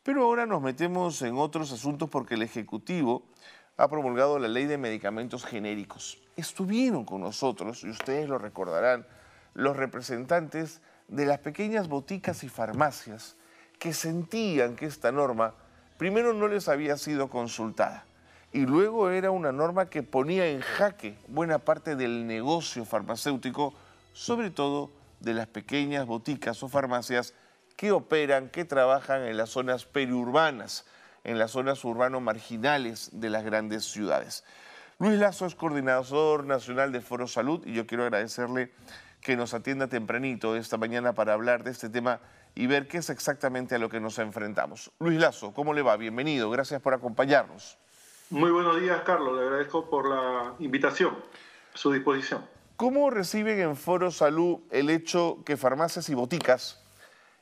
Pero ahora nos metemos en otros asuntos porque el Ejecutivo ha promulgado la Ley de Medicamentos Genéricos. Estuvieron con nosotros, y ustedes lo recordarán, los representantes de las pequeñas boticas y farmacias que sentían que esta norma primero no les había sido consultada y luego era una norma que ponía en jaque buena parte del negocio farmacéutico, sobre todo de las pequeñas boticas o farmacias que operan, que trabajan en las zonas periurbanas, en las zonas urbano-marginales de las grandes ciudades. Luis Lasso es coordinador nacional de Foro Salud y yo quiero agradecerle que nos atienda tempranito esta mañana para hablar de este tema y ver qué es exactamente a lo que nos enfrentamos. Luis Lasso, ¿cómo le va? Bienvenido, gracias por acompañarnos. Muy buenos días, Carlos. Le agradezco por la invitación, a su disposición. ¿Cómo reciben en Foro Salud el hecho que farmacias y boticas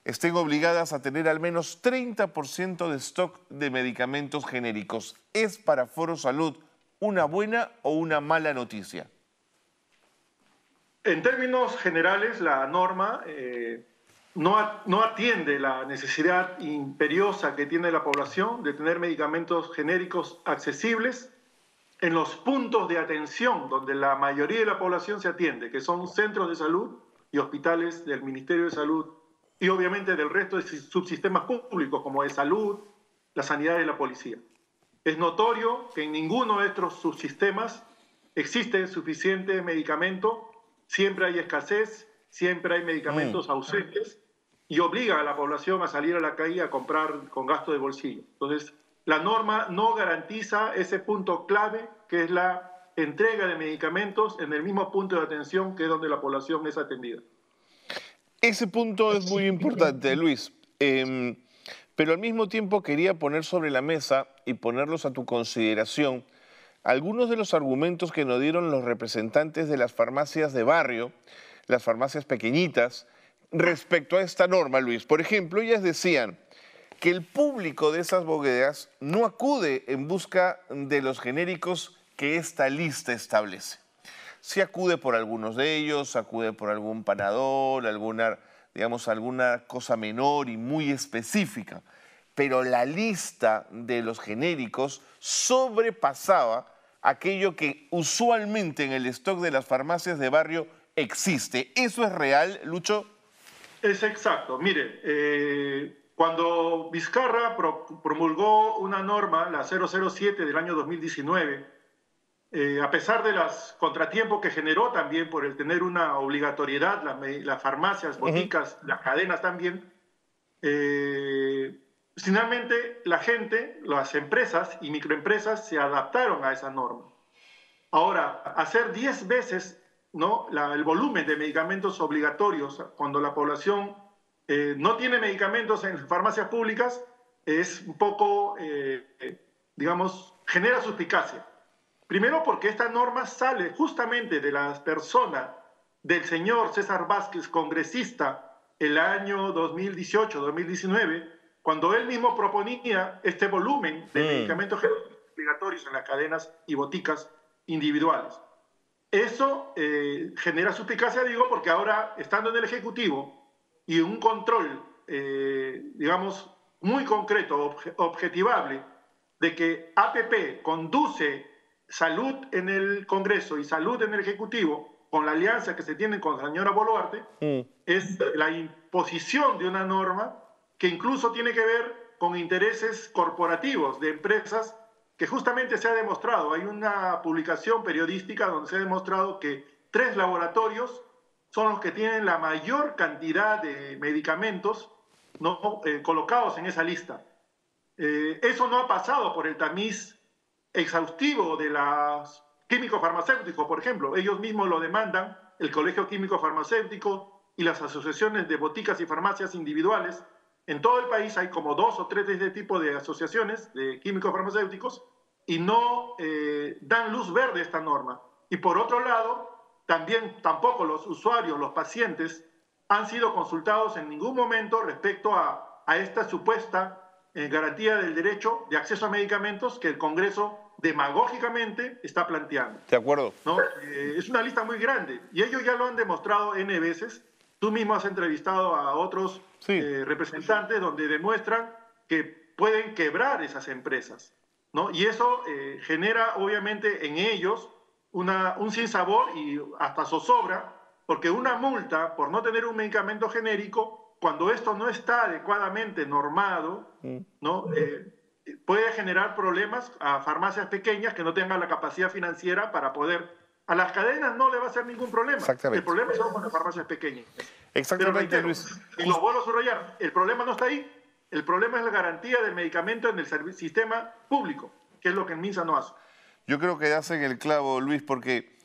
estén obligadas a tener al menos 30% de stock de medicamentos genéricos? ¿Es para Foro Salud una buena o una mala noticia? En términos generales, la norma no atiende la necesidad imperiosa que tiene la población de tener medicamentos genéricos accesibles en los puntos de atención donde la mayoría de la población se atiende, que son centros de salud y hospitales del Ministerio de Salud y obviamente del resto de subsistemas públicos como de salud, la sanidad y la policía. Es notorio que en ninguno de estos subsistemas existe suficiente medicamento, siempre hay escasez, siempre hay medicamentos ausentes y obliga a la población a salir a la calle a comprar con gasto de bolsillo. Entonces, la norma no garantiza ese punto clave que es la entrega de medicamentos en el mismo punto de atención que es donde la población es atendida. Ese punto es muy importante, Luis. Pero al mismo tiempo quería poner sobre la mesa y ponerlos a tu consideración algunos de los argumentos que nos dieron los representantes de las farmacias de barrio, las farmacias pequeñitas, respecto a esta norma, Luis. Por ejemplo, ellas decían que el público de esas bodegas no acude en busca de los genéricos que esta lista establece. Si acude por algunos de ellos, acude por algún panadol, alguna cosa menor y muy específica. Pero la lista de los genéricos sobrepasaba aquello que usualmente en el stock de las farmacias de barrio existe. ¿Eso es real, Lucho? Es exacto. Mire, cuando Vizcarra promulgó una norma, la 007 del año 2019, a pesar de los contratiempos que generó también por el tener una obligatoriedad, las farmacias, boticas, las cadenas también, finalmente la gente, las empresas y microempresas se adaptaron a esa norma. Ahora, hacer 10 veces el volumen de medicamentos obligatorios cuando la población no tiene medicamentos en farmacias públicas es un poco, genera suspicacia. Primero porque esta norma sale justamente de las personas del señor César Vázquez, congresista, el año 2018-2019, cuando él mismo proponía este volumen de medicamentos obligatorios en las cadenas y boticas individuales. Eso genera suspicacia, digo, porque ahora, estando en el Ejecutivo y un control, muy concreto, objetivable, de que APP conduce salud en el Congreso y salud en el Ejecutivo, con la alianza que se tiene con la señora Boluarte, es la imposición de una norma que incluso tiene que ver con intereses corporativos de empresas que justamente se ha demostrado. Hay una publicación periodística donde se ha demostrado que 3 laboratorios son los que tienen la mayor cantidad de medicamentos colocados en esa lista. Eso no ha pasado por el tamiz exhaustivo de los químicos farmacéuticos, por ejemplo. Ellos mismos lo demandan, el Colegio Químico Farmacéutico y las asociaciones de boticas y farmacias individuales. En todo el país hay como 2 o 3 de este tipo de asociaciones de químicos farmacéuticos y no dan luz verde a esta norma. Y por otro lado, tampoco los usuarios, los pacientes, han sido consultados en ningún momento respecto a esta supuesta garantía del derecho de acceso a medicamentos que el Congreso demagógicamente está planteando. De acuerdo. Es una lista muy grande y ellos ya lo han demostrado N veces. Tú mismo has entrevistado a otros representantes donde demuestran que pueden quebrar esas empresas, ¿no? Y eso genera obviamente en ellos un sinsabor y hasta zozobra, porque una multa por no tener un medicamento genérico, cuando esto no está adecuadamente normado, ¿no? Puede generar problemas a farmacias pequeñas que no tengan la capacidad financiera para poder... A las cadenas no le va a hacer ningún problema. Exactamente. El problema son con las farmacias pequeñas. Exactamente, Pero reitero, Luis. y lo vuelvo a subrayar, el problema no está ahí. El problema es la garantía del medicamento en el sistema público, que es lo que el MINSA no hace. Yo creo que das en el clavo, Luis, porque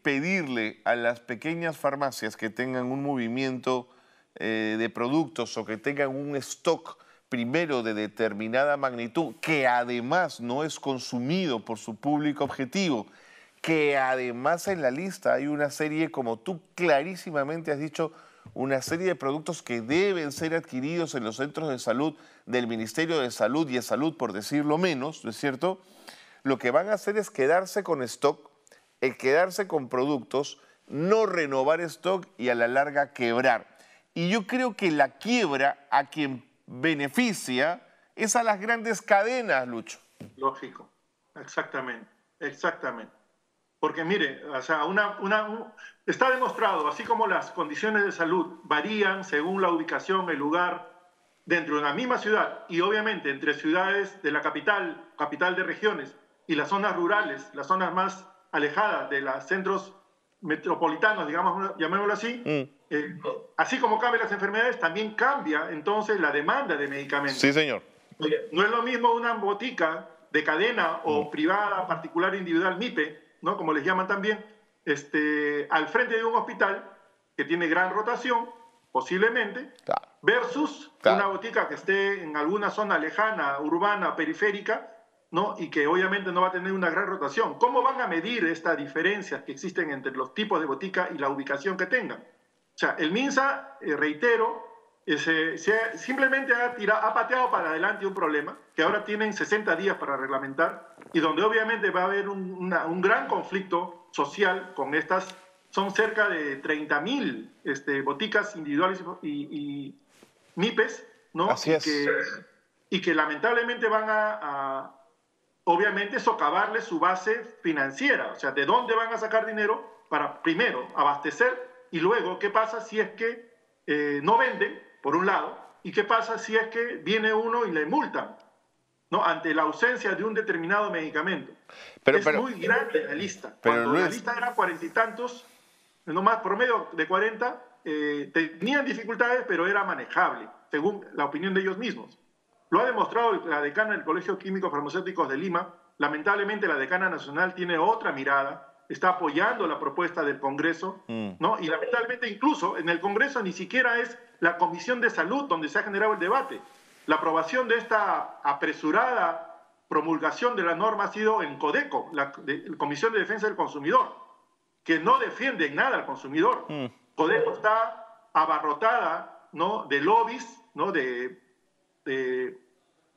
pedirle a las pequeñas farmacias que tengan un movimiento de productos o que tengan un stock primero de determinada magnitud, que además no es consumido por su público objetivo, que además en la lista hay una serie, como tú clarísimamente has dicho, una serie de productos que deben ser adquiridos en los centros de salud del Ministerio de Salud y de Salud, por decirlo menos, ¿no es cierto? Lo que van a hacer es quedarse con stock, quedarse con productos, no renovar stock y a la larga quebrar. Y yo creo que la quiebra a quien beneficia es a las grandes cadenas, Lucho. Lógico, exactamente, exactamente. Porque mire, o sea, está demostrado, así como las condiciones de salud varían según la ubicación, el lugar, dentro de una misma ciudad y obviamente entre ciudades de la capital de regiones y las zonas rurales, las zonas más alejadas de los centros metropolitanos, digamos, llamémoslo así, así como cambian las enfermedades, también cambia entonces la demanda de medicamentos. Sí, señor. No es lo mismo una botica de cadena o privada, particular, individual, MIPE, ¿no? Como les llaman también, al frente de un hospital que tiene gran rotación, posiblemente, versus una botica que esté en alguna zona lejana, urbana, periférica, ¿no? Y que obviamente no va a tener una gran rotación. ¿Cómo van a medir estas diferencias que existen entre los tipos de botica y la ubicación que tengan? O sea, el MINSA, reitero, simplemente ha pateado para adelante un problema que ahora tienen 60 días para reglamentar y donde obviamente va a haber un gran conflicto social con estas. Son cerca de 30.000 boticas individuales y MIPES, ¿no? Así es. Y que lamentablemente van a obviamente socavarle su base financiera. O sea, ¿de dónde van a sacar dinero para, primero, abastecer y luego, qué pasa si es que no venden, por un lado, y qué pasa si es que viene uno y le multan, ¿no? Ante la ausencia de un determinado medicamento? Es muy grande la lista. Cuando la lista era 40 y tantos, nomás promedio de 40, tenían dificultades, pero era manejable, según la opinión de ellos mismos. Lo ha demostrado la decana del Colegio Químico Farmacéuticos de Lima. Lamentablemente la decana nacional tiene otra mirada, está apoyando la propuesta del Congreso, ¿no? Y lamentablemente incluso en el Congreso ni siquiera es la Comisión de Salud donde se ha generado el debate. La aprobación de esta apresurada promulgación de la norma ha sido en CODECO, la Comisión de Defensa del Consumidor, que no defiende en nada al consumidor. CODECO está abarrotada, ¿no?, de lobbies, ¿no?, de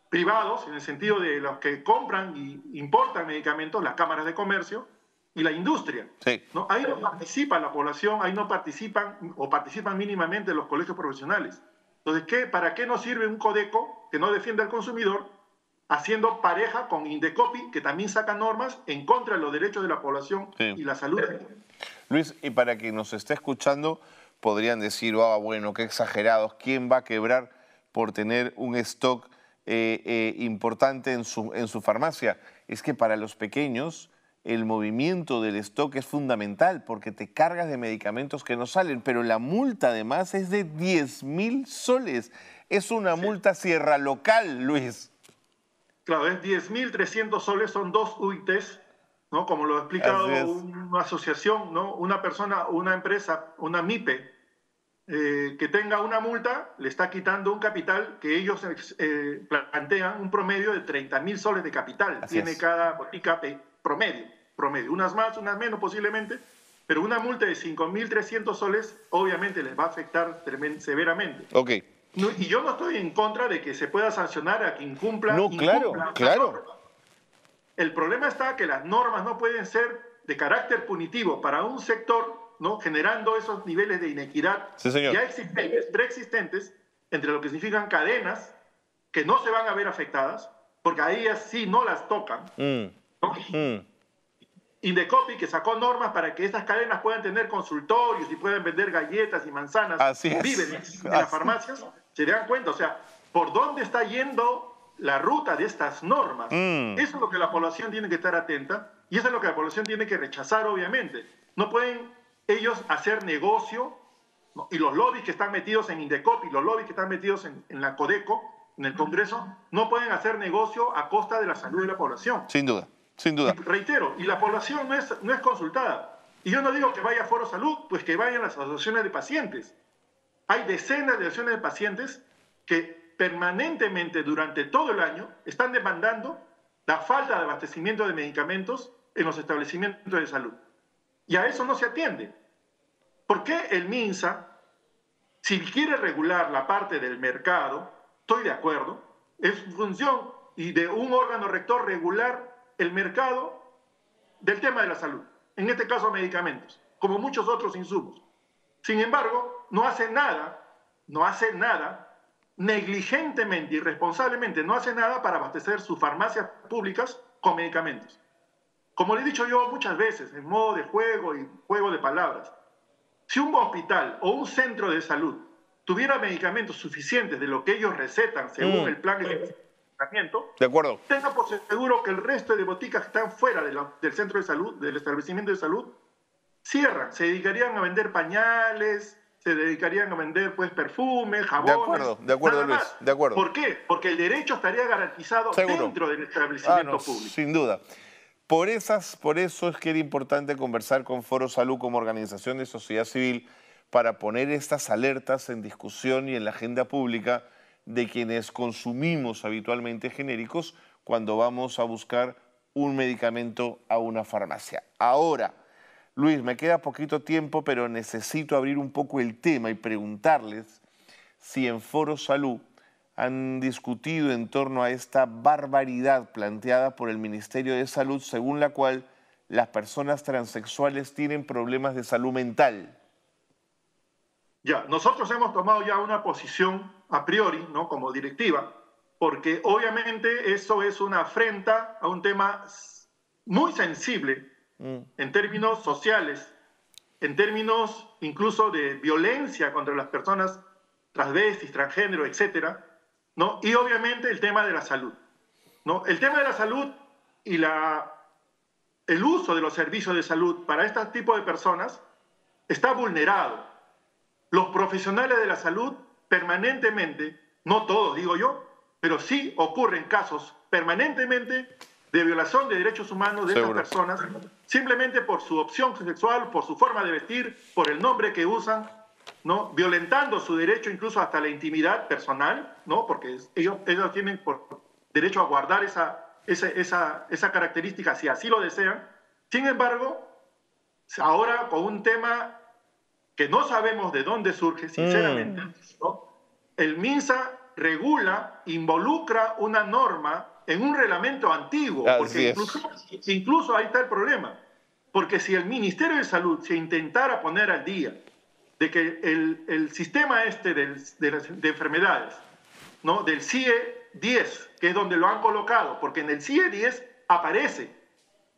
privados, en el sentido de los que compran y importan medicamentos, las cámaras de comercio y la industria. Sí. ¿No? Ahí no participa la población, ahí no participan o participan mínimamente los colegios profesionales. Entonces, ¿para qué nos sirve un CODECO que no defiende al consumidor, haciendo pareja con Indecopi, que también saca normas en contra de los derechos de la población y la salud? Luis, y para quien nos esté escuchando, podrían decir, bueno, qué exagerados, ¿quién va a quebrar por tener un stock importante en su farmacia? Es que para los pequeños el movimiento del stock es fundamental porque te cargas de medicamentos que no salen, pero la multa además es de 10.000 soles. Es una multa sierra local, Luis. Claro, es 10.300 soles, son 2 UITs, ¿no? Como lo ha explicado una asociación, ¿no? Una persona, una empresa, una MIPE, que tenga una multa, le está quitando un capital que ellos plantean un promedio de 30.000 soles de capital. Tiene cada botica promedio. Unas más, unas menos posiblemente, pero una multa de 5.300 soles obviamente les va a afectar severamente. Ok. No, y yo no estoy en contra de que se pueda sancionar a quien incumpla. No, claro. El problema está que las normas no pueden ser de carácter punitivo para un sector, ¿no?, generando esos niveles de inequidad ya existentes, preexistentes, entre lo que significan cadenas que no se van a ver afectadas, porque a ellas sí no las tocan, ¿no? Indecopi, que sacó normas para que estas cadenas puedan tener consultorios y puedan vender galletas y manzanas, víveres en las farmacias, se dan cuenta, o sea, por dónde está yendo la ruta de estas normas. Eso es lo que la población tiene que estar atenta y eso es lo que la población tiene que rechazar, obviamente. No pueden ellos hacer negocio, ¿no? Y los lobbies que están metidos en Indecopi, los lobbies que están metidos en la Codeco, en el Congreso, no pueden hacer negocio a costa de la salud de la población. Sin duda. Sin duda. Y reitero, y la población no es consultada. Y yo no digo que vaya a Foro Salud, pues que vayan las asociaciones de pacientes. Hay decenas de asociaciones de pacientes que permanentemente durante todo el año están demandando la falta de abastecimiento de medicamentos en los establecimientos de salud. Y a eso no se atiende. ¿Por qué el MINSA, si quiere regular la parte del mercado, estoy de acuerdo, es función y de un órgano rector regular el mercado del tema de la salud, en este caso medicamentos, como muchos otros insumos. Sin embargo, no hace nada, negligentemente, irresponsablemente, no hace nada para abastecer sus farmacias públicas con medicamentos. Como le he dicho yo muchas veces, en modo de juego y juego de palabras, si un hospital o un centro de salud tuviera medicamentos suficientes de lo que ellos recetan según el plan de de acuerdo, tenga por seguro que el resto de boticas que están fuera del centro de salud, del establecimiento de salud, cierran, se dedicarían a vender pañales, se dedicarían a vender pues perfumes, jabones. De acuerdo Luis, más. De acuerdo. ¿Por qué? Porque el derecho estaría garantizado dentro del establecimiento público. Sin duda. Por eso es que era importante conversar con Foro Salud como organización de sociedad civil para poner estas alertas en discusión y en la agenda pública de quienes consumimos habitualmente genéricos cuando vamos a buscar un medicamento a una farmacia. Ahora, Luis, me queda poquito tiempo, pero necesito abrir un poco el tema y preguntarles si en Foro Salud han discutido en torno a esta barbaridad planteada por el Ministerio de Salud, según la cual las personas transexuales tienen problemas de salud mental. Ya, nosotros hemos tomado ya una posición a priori, ¿no? Como directiva, porque obviamente eso es una afrenta a un tema muy sensible en términos sociales, en términos incluso de violencia contra las personas transvestis, transgénero, etcétera, ¿no? Y obviamente el tema de la salud, ¿no? El tema de la salud y el uso de los servicios de salud para este tipo de personas está vulnerado. Los profesionales de la salud permanentemente, no todos digo yo, pero sí ocurren casos permanentemente de violación de derechos humanos de estas personas, simplemente por su opción sexual, por su forma de vestir, por el nombre que usan, ¿no? Violentando su derecho incluso hasta la intimidad personal, ¿no? Porque ellos tienen por derecho a guardar esa característica si así lo desean. Sin embargo, ahora con un tema que no sabemos de dónde surge, sinceramente, ¿no? El MINSA regula, involucra una norma en un reglamento antiguo, porque incluso ahí está el problema, porque si el Ministerio de Salud se intentara poner al día de que el sistema de enfermedades, ¿no? Del CIE 10, que es donde lo han colocado, porque en el CIE 10 aparece,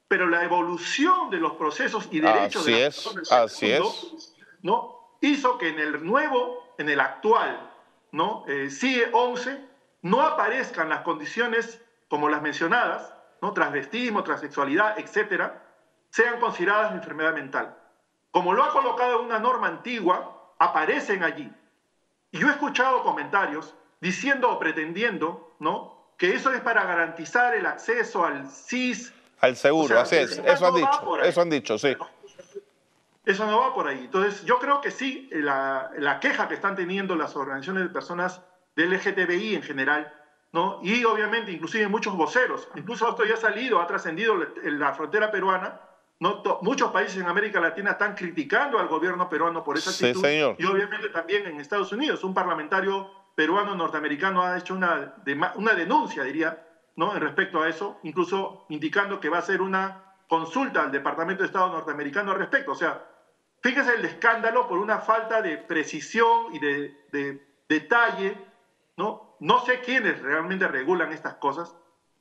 pero la evolución de los procesos y derechos de las personas ¿no? Hizo que en el actual, ¿no? CIE 11 no aparezcan las condiciones como las mencionadas, ¿no? Transvestismo, transexualidad, etcétera, sean consideradas enfermedad mental. Como lo ha colocado en una norma antigua, aparecen allí. Y yo he escuchado comentarios diciendo o pretendiendo, ¿no? Que eso es para garantizar el acceso al SIS. Al seguro, así es. Eso han dicho, sí. Eso no va por ahí. Entonces, yo creo que sí, la queja que están teniendo las organizaciones de personas del LGTBI en general, ¿no? Y obviamente, inclusive muchos voceros, incluso esto ya ha salido, ha trascendido en la frontera peruana, ¿no? Muchos países en América Latina están criticando al gobierno peruano por esa actitud. Sí, señor. Y obviamente también en Estados Unidos, un parlamentario peruano norteamericano ha hecho una denuncia, diría, ¿no? En respecto a eso, incluso indicando que va a hacer una consulta al Departamento de Estado norteamericano al respecto. O sea, fíjese el escándalo por una falta de precisión y de detalle, ¿no? No sé quiénes realmente regulan estas cosas,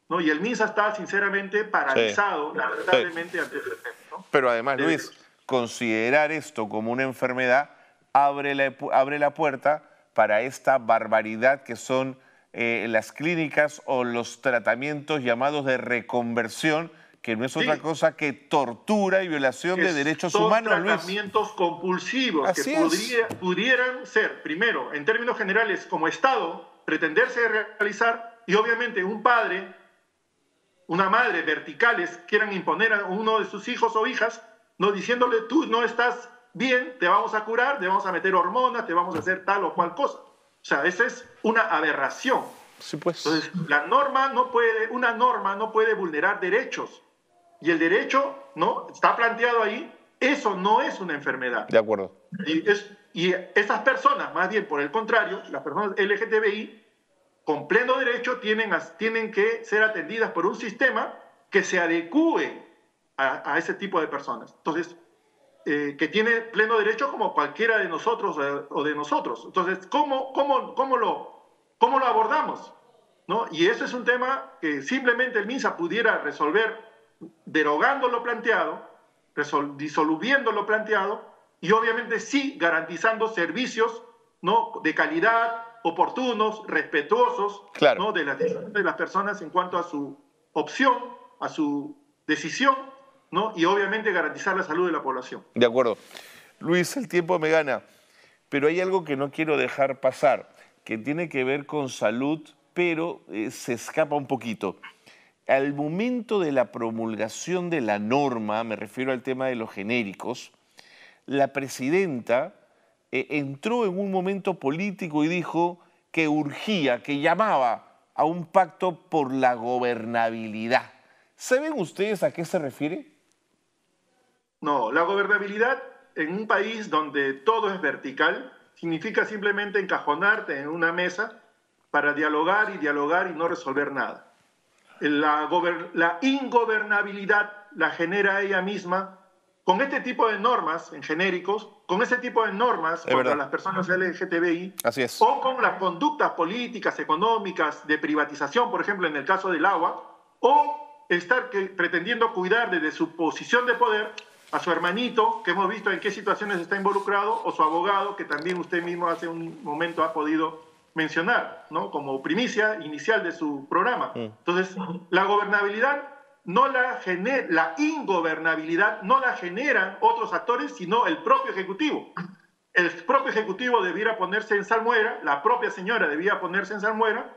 ¿no? Y el MINSA está sinceramente paralizado, lamentablemente, ante ese tema, ¿no? Pero además, Luis, considerar esto como una enfermedad abre la puerta para esta barbaridad que son las clínicas o los tratamientos llamados de reconversión, que no es otra cosa que tortura y violación de derechos humanos, Luis. Son tratamientos compulsivos que pudieran ser, primero, en términos generales, como Estado, pretenderse realizar, y obviamente un padre, una madre verticales quieran imponer a uno de sus hijos o hijas, no diciéndole, tú no estás bien, te vamos a curar, te vamos a meter hormonas, te vamos a hacer tal o cual cosa. O sea, esa es una aberración. Sí, pues. Entonces, una norma no puede vulnerar derechos. Y el derecho, ¿no? Está planteado ahí, eso no es una enfermedad. De acuerdo. Y esas personas, más bien por el contrario, las personas LGTBI, con pleno derecho, tienen que ser atendidas por un sistema que se adecue a ese tipo de personas. Entonces, que tiene pleno derecho como cualquiera de nosotros o de nosotros. Entonces, ¿cómo lo abordamos? ¿No? Y eso es un tema que simplemente el MINSA pudiera resolver derogando lo planteado, disolviendo lo planteado y obviamente sí garantizando servicios, ¿no?, de calidad, oportunos, respetuosos, claro, ¿no?, de las personas en cuanto a su opción, a su decisión, ¿no?, y obviamente garantizar la salud de la población. De acuerdo. Luis, el tiempo me gana, pero hay algo que no quiero dejar pasar, que tiene que ver con salud, pero se escapa un poquito. Al momento de la promulgación de la norma, me refiero al tema de los genéricos, la presidenta entró en un momento político y dijo que urgía, que llamaba a un pacto por la gobernabilidad. ¿Saben ustedes a qué se refiere? No, la gobernabilidad en un país donde todo es vertical significa simplemente encajonarte en una mesa para dialogar y no resolver nada. La ingobernabilidad la genera ella misma con este tipo de normas en genéricos, con ese tipo de normas contra las personas LGTBI, así es, o con las conductas políticas, económicas, de privatización, por ejemplo, en el caso del agua, o estar pretendiendo cuidar desde su posición de poder a su hermanito, que hemos visto en qué situaciones está involucrado, o su abogado, que también usted mismo hace un momento ha podido mencionar, ¿no?, como primicia inicial de su programa. Entonces, la gobernabilidad la ingobernabilidad no la generan otros actores, sino el propio Ejecutivo. El propio Ejecutivo debiera ponerse en salmuera, la propia señora debía ponerse en salmuera,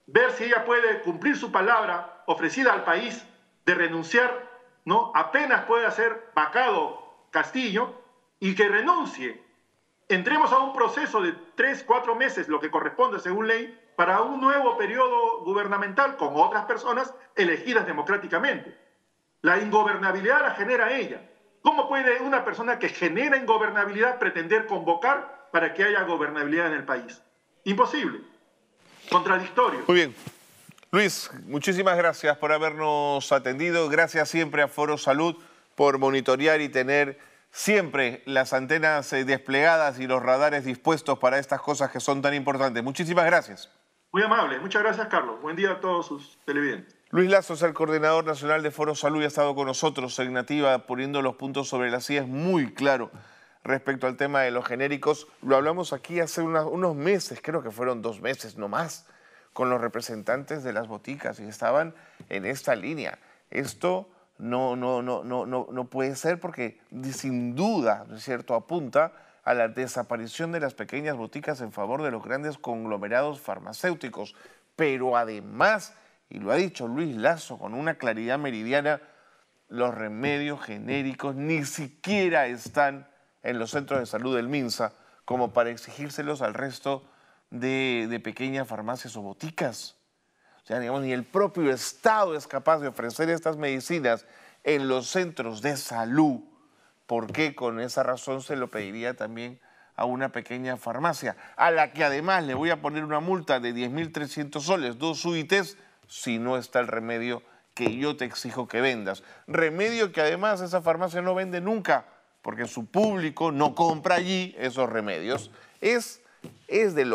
ver si ella puede cumplir su palabra ofrecida al país de renunciar, ¿no?, apenas pueda ser vacado Castillo, y que renuncie. Entremos a un proceso de 3-4 meses, lo que corresponde según ley, para un nuevo periodo gubernamental con otras personas elegidas democráticamente. La ingobernabilidad la genera ella. ¿Cómo puede una persona que genera ingobernabilidad pretender convocar para que haya gobernabilidad en el país? Imposible. Contradictorio. Muy bien. Luis, muchísimas gracias por habernos atendido. Gracias siempre a Foro Salud por monitorear y tener siempre las antenas desplegadas y los radares dispuestos para estas cosas que son tan importantes. Muchísimas gracias. Muy amable. Muchas gracias, Carlos. Buen día a todos sus televidentes. Luis Lazo es el coordinador nacional de Foro Salud y ha estado con nosotros en Nativa poniendo los puntos sobre las IES muy claro respecto al tema de los genéricos. Lo hablamos aquí hace unos meses, creo que fueron 2 meses no más, con los representantes de las boticas y estaban en esta línea. Esto no puede ser porque sin duda, ¿no es cierto?, apunta a la desaparición de las pequeñas boticas en favor de los grandes conglomerados farmacéuticos. Pero además, y lo ha dicho Luis Lazo con una claridad meridiana, los remedios genéricos ni siquiera están en los centros de salud del MINSA como para exigírselos al resto de pequeñas farmacias o boticas. O sea, digamos, ni el propio Estado es capaz de ofrecer estas medicinas en los centros de salud. ¿Por qué con esa razón se lo pediría también a una pequeña farmacia? A la que además le voy a poner una multa de 10.300 soles, 2 UITs, si no está el remedio que yo te exijo que vendas. Remedio que además esa farmacia no vende nunca, porque su público no compra allí esos remedios. Es de lo